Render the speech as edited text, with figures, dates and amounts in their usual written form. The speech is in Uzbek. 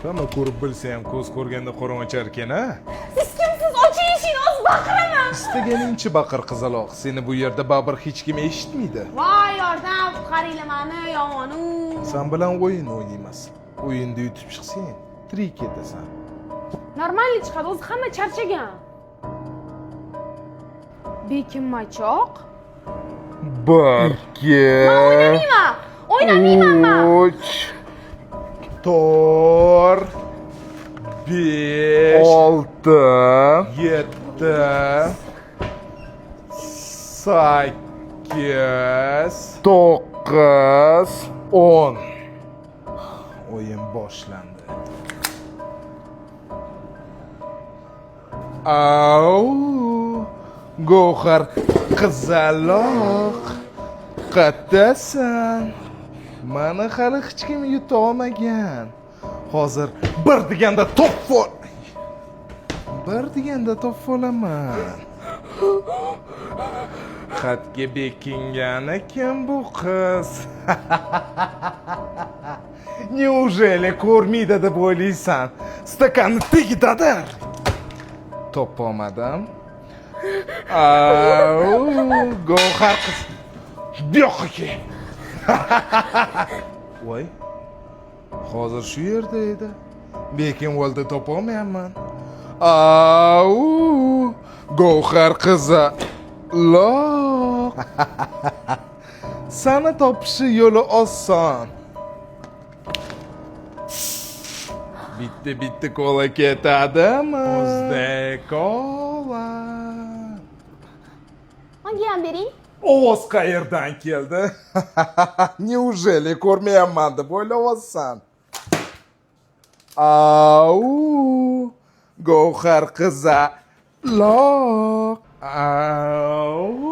Hamma ko'rib bilsa ham ko'z ko'rganda qo'rg'onchar ekan-a. Siz kimsiz? Oching eshikni, o'zi baqiraman. Istaganingcha baqir qizaloq. Seni bu yerda baribir hech kim eshitmaydi. Voy, yordam, qutqaringlar meni, yomonu. Sen bilan o'yin o'ynaymiz. O'yinda yutib chiqsang, tirik ketasan. Normalniy chiqadi, o'zi hamma charchagan. Bekim machoq. 1 2 O'ynamayman men. 3 4 5 6 7 8 9 10 O'yin boshlandi. Au! G'o'xar qizaloq qattasan. Mana hali hech kim yuta olmagan. Hozir bir deganda to'p olaman. Xatga bekingani kim bu qiz? Неужели ko'rmaydi deb o'ylaysan? Stakanni tagidadir. Topolmadim. Au, G'o'xar qiz. Bu yoqqa kel. Voy. Hozir shu yerda edi. Lekin yo'lda topolmayman. Au! G'o'xar qizi. Loq. Seni topishi yo'li oson. Bitta kola ketadimi? O'zbek kola. Menga ham bering. Ovoz qayerdan keldi? Неужели ko'rmayapman deb o'ylayapsan? Au! G'o'xar qiza. Loq. Au!